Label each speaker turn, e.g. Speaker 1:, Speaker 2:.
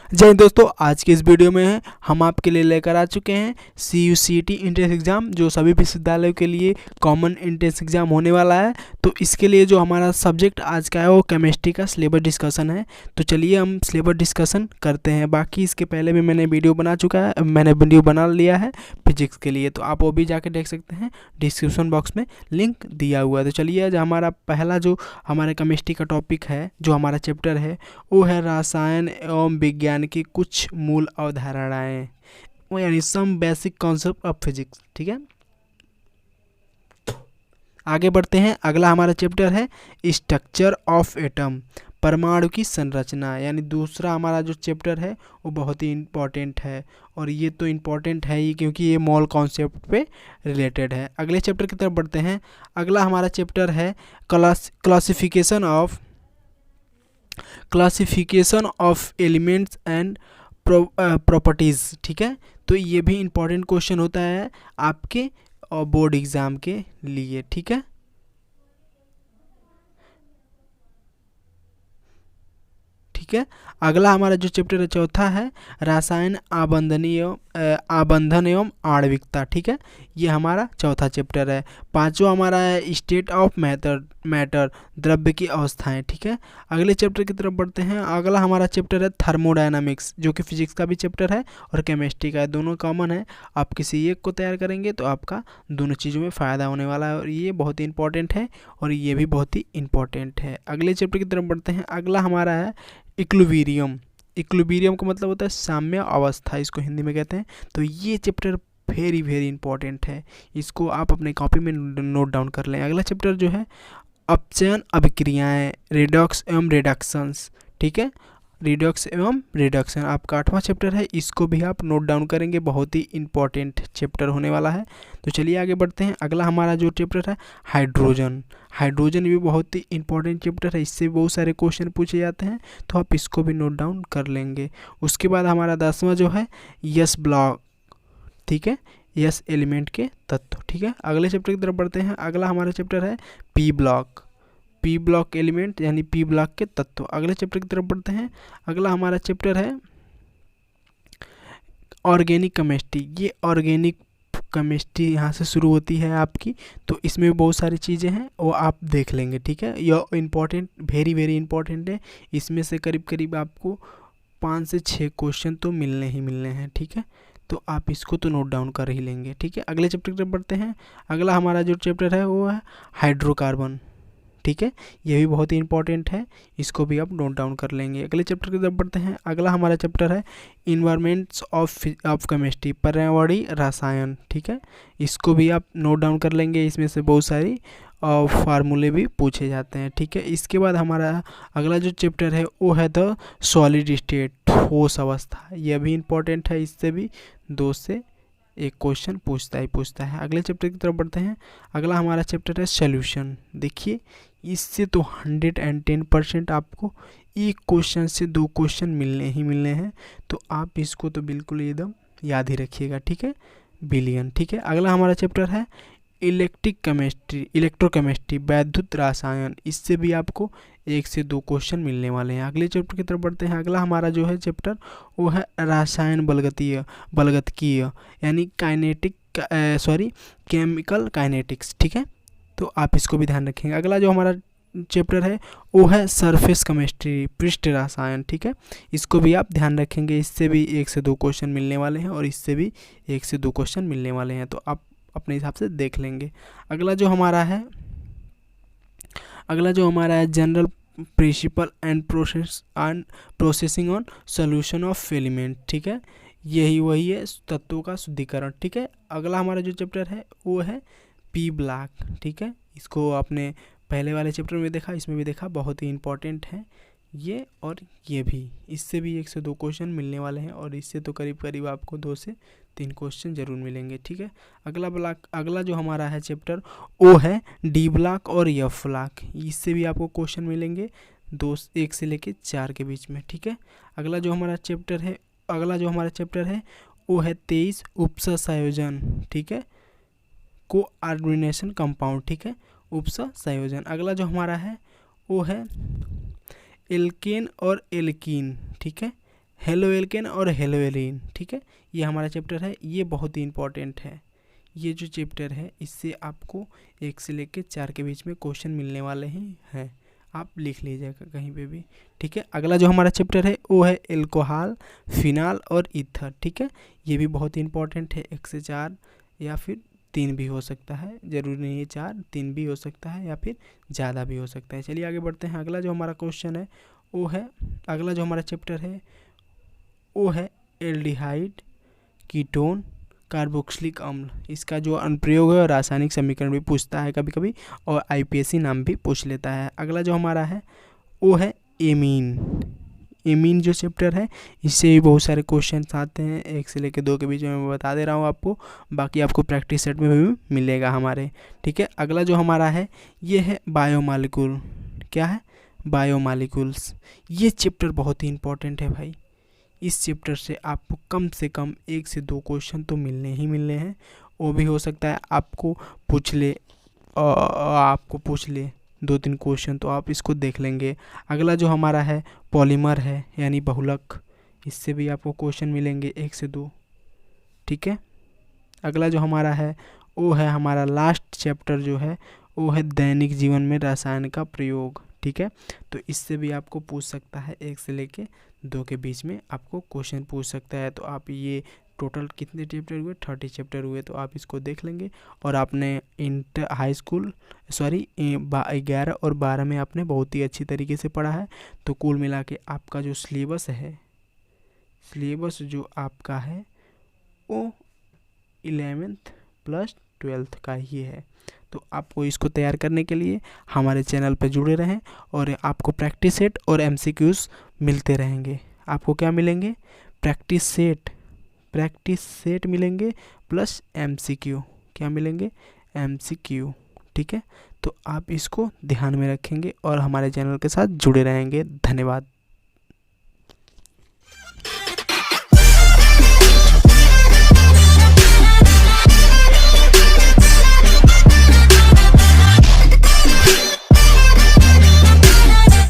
Speaker 1: जय हिंद दोस्तों, आज के इस वीडियो में हम आपके लिए लेकर आ चुके हैं CUCET एंट्रेंस एग्ज़ाम, जो सभी विश्वविद्यालयों के लिए कॉमन एंट्रेंस एग्ज़ाम होने वाला है। तो इसके लिए जो हमारा सब्जेक्ट आज का है वो केमिस्ट्री का सिलेबस डिस्कशन है। तो चलिए हम सिलेबस डिस्कशन करते हैं। बाकी इसके पहले भी मैंने वीडियो बना लिया है फिजिक्स के लिए, तो आप वो भी जाके देख सकते हैं, डिस्क्रिप्शन बॉक्स में लिंक दिया हुआ है। तो चलिए आज हमारा पहला जो हमारे केमिस्ट्री का टॉपिक है, जो हमारा चैप्टर है, वो है रसायन एवं विज्ञान की कुछ मूल अवधारणाएं, वो यानी some basic concept of physics. ठीक है, आगे बढ़ते हैं। अगला हमारा चैप्टर है स्ट्रक्चर ऑफ एटम, परमाणु की संरचना, यानी दूसरा हमारा जो चैप्टर है वो बहुत ही इम्पॉर्टेंट है। और ये तो इम्पॉर्टेंट है ही क्योंकि ये मोल कॉन्सेप्ट पे रिलेटेड है। अगले चैप्टर की तरफ बढ़ते हैं। अगला हमारा चैप्टर है classification of elements and properties. ठीक है, तो ये भी इम्पॉर्टेंट क्वेश्चन होता है आपके बोर्ड एग्ज़ाम के लिए। ठीक है, अगला हमारा जो चैप्टर है चौथा है रसायन आबंधन एवं आणविकता। ठीक है, ये हमारा चौथा चैप्टर है। पांचवा हमारा है स्टेट ऑफ मैटर, द्रव्य की अवस्थाएं। ठीक है, अगले चैप्टर की तरफ बढ़ते हैं। अगला हमारा चैप्टर है थर्मोडायनामिक्स, जो कि फिजिक्स का भी चैप्टर है और केमिस्ट्री का है, दोनों कॉमन है। आप किसी एक को तैयार करेंगे तो आपका दोनों चीज़ों में फ़ायदा होने वाला है, और ये बहुत ही इंपॉर्टेंट है और ये भी बहुत ही इंपॉर्टेंट है। अगले चैप्टर की तरफ बढ़ते हैं। अगला हमारा है इक्विलिब्रियम का मतलब होता है साम्य अवस्था, इसको हिंदी में कहते हैं। तो ये चैप्टर वेरी वेरी इंपॉर्टेंट है, इसको आप अपने कॉपी में नोट डाउन कर लें। अगला चैप्टर जो है अपचयन अभिक्रियाएं, रिडॉक्स एवं रिडक्शंस। ठीक है, रिडॉक्स एवं रिडक्शन आपका आठवां चैप्टर है, इसको भी आप नोट डाउन करेंगे, बहुत ही इंपॉर्टेंट चैप्टर होने वाला है। तो चलिए आगे बढ़ते हैं। अगला हमारा जो चैप्टर है हाइड्रोजन भी बहुत ही इंपॉर्टेंट चैप्टर है, इससे बहुत सारे क्वेश्चन पूछे जाते हैं, तो आप इसको भी नोट डाउन कर लेंगे। उसके बाद हमारा 10वां जो है यस ब्लॉक। ठीक है, यस एलिमेंट के तत्व। ठीक है, अगले चैप्टर की तरफ बढ़ते हैं। अगला हमारा चैप्टर है पी ब्लॉक एलिमेंट, यानी पी ब्लॉक के तत्व। अगले चैप्टर की तरफ बढ़ते हैं। अगला हमारा चैप्टर है ऑर्गेनिक केमिस्ट्री। ये ऑर्गेनिक केमिस्ट्री यहाँ से शुरू होती है आपकी, तो इसमें भी बहुत सारी चीज़ें हैं वो आप देख लेंगे। ठीक है, यह इम्पॉर्टेंट, वेरी वेरी इंपॉर्टेंट है। इसमें से करीब करीब आपको 5 से 6 क्वेश्चन तो मिलने ही मिलने हैं। ठीक है, तो आप इसको तो नोट डाउन कर ही लेंगे। ठीक है, अगले चैप्टर की तरफ बढ़ते हैं। अगला हमारा जो चैप्टर है वो है हाइड्रोकार्बन। ठीक है, ये भी बहुत ही इंपॉर्टेंट है, इसको भी आप नोट डाउन कर लेंगे। अगले चैप्टर की तरफ बढ़ते हैं। अगला हमारा चैप्टर है इन्वायरमेंट्स ऑफ केमिस्ट्री, पर्यावरणीय रसायन। ठीक है, इसको भी आप नोट डाउन कर लेंगे, इसमें से बहुत सारी फार्मूले भी पूछे जाते हैं। ठीक है, इसके बाद हमारा अगला जो चैप्टर है वो है द सॉलिड स्टेट, ठोस अवस्था। यह भी इम्पॉर्टेंट है, इससे भी 2 से 1 क्वेश्चन पूछता है। अगले चैप्टर की तरफ बढ़ते हैं। अगला हमारा चैप्टर है सॉल्यूशन। देखिए, इससे तो 110% आपको 1 क्वेश्चन से 2 क्वेश्चन मिलने ही मिलने हैं, तो आप इसको तो बिल्कुल एकदम याद ही रखिएगा। ठीक है, बिलियन। ठीक है, अगला हमारा चैप्टर है इलेक्ट्रोकेमिस्ट्री, वैद्युत रसायन। इससे भी आपको 1 से 2 क्वेश्चन मिलने वाले हैं। अगले चैप्टर की तरफ बढ़ते हैं। अगला हमारा जो है चैप्टर वो है रसायन बलगतकीय, यानी केमिकल काइनेटिक्स। ठीक है, तो आप इसको भी ध्यान रखेंगे। अगला जो हमारा चैप्टर है वो है सरफेस केमिस्ट्री, पृष्ठ रसायन। ठीक है, इसको भी आप ध्यान रखेंगे, इससे भी 1 से 2 क्वेश्चन मिलने वाले हैं और इससे भी 1 से 2 क्वेश्चन मिलने वाले हैं, तो आप अपने हिसाब से देख लेंगे। अगला जो हमारा है general principle and processing on solution of element. ठीक है, यही वही है तत्वों का शुद्धिकरण। ठीक है, अगला हमारा जो चैप्टर है वो है पी ब्लॉक। ठीक है, इसको आपने पहले वाले चैप्टर में देखा, इसमें भी देखा, बहुत ही इंपॉर्टेंट है ये, और ये भी, इससे भी 1 से 2 क्वेश्चन मिलने वाले हैं और इससे तो करीब करीब आपको 2 से 3 क्वेश्चन जरूर मिलेंगे। ठीक है, अगला जो हमारा है चैप्टर वो है डी ब्लॉक और एफ ब्लॉक। इससे भी आपको क्वेश्चन मिलेंगे 1 से लेके 4 के बीच में। ठीक है, अगला जो हमारा चैप्टर है वो है 23 उपसंयोजन। ठीक है, कोऑर्डिनेशन कंपाउंड। ठीक है, उपसंयोजन। अगला जो हमारा है वो है एल्केन और एल्कीन। ठीक है, हेलो एल्केन और हेलो एलीन, ठीक है। ये हमारा चैप्टर है, ये बहुत ही इंपॉर्टेंट है। ये जो चैप्टर है इससे आपको 1 से लेकर 4 के बीच में क्वेश्चन मिलने वाले ही हैं, आप लिख लीजिएगा कहीं पे भी, ठीक है। अगला जो हमारा चैप्टर है वो है एल्कोहल, फिनाल और ईथर, ठीक है। ये भी बहुत ही इंपॉर्टेंट है, 1 से 4 या फिर 3 भी हो सकता है, ज़रूरी नहीं है 4, 3 भी हो सकता है या फिर ज़्यादा भी हो सकता है। चलिए आगे बढ़ते हैं। अगला जो हमारा क्वेश्चन है वो है, अगला जो हमारा चैप्टर है वो है एल्डिहाइड, कीटोन, कार्बोक्सिलिक अम्ल। इसका जो अनुप्रयोग है रासायनिक समीकरण भी पूछता है कभी कभी, और आईपीएससी नाम भी पूछ लेता है। अगला जो हमारा है वो है एमीन। एमीन जो चैप्टर है इससे भी बहुत सारे क्वेश्चन आते हैं, 1 से लेकर 2 के बीच में, मैं बता दे रहा हूँ आपको, बाकी आपको प्रैक्टिस सेट में भी मिलेगा हमारे, ठीक है। अगला जो हमारा है ये है बायोमॉलिक्यूल। क्या है? बायोमॉलिक्यूल्स। ये चैप्टर बहुत ही इंपॉर्टेंट है भाई। इस चैप्टर से आपको कम से कम 1 से 2 क्वेश्चन तो मिलने ही मिलने हैं। वो भी हो सकता है आपको पूछ ले, 2-3 क्वेश्चन, तो आप इसको देख लेंगे। अगला जो हमारा है पॉलीमर है, यानी बहुलक। इससे भी आपको क्वेश्चन मिलेंगे 1 से 2, ठीक है। अगला जो हमारा है वो है हमारा लास्ट चैप्टर जो है वो है दैनिक जीवन में रसायन का प्रयोग, ठीक है। तो इससे भी आपको पूछ सकता है, 1 से लेके 2 के बीच में आपको क्वेश्चन पूछ सकता है। तो आप ये टोटल कितने चैप्टर हुए? 30 चैप्टर हुए, तो आप इसको देख लेंगे। और आपने इंटर हाई स्कूल 11 और 12 में आपने बहुत ही अच्छी तरीके से पढ़ा है। तो कुल मिला के आपका जो सिलेबस है, सिलेबस जो आपका है वो 11th प्लस 12th का ही है। तो आपको इसको तैयार करने के लिए हमारे चैनल पर जुड़े रहें, और आपको प्रैक्टिस सेट और एमसीक्यूज़ मिलते रहेंगे। आपको क्या मिलेंगे? प्रैक्टिस सेट मिलेंगे प्लस एमसीक्यू। क्या मिलेंगे? एमसीक्यू, ठीक है। तो आप इसको ध्यान में रखेंगे और हमारे चैनल के साथ जुड़े रहेंगे। धन्यवाद।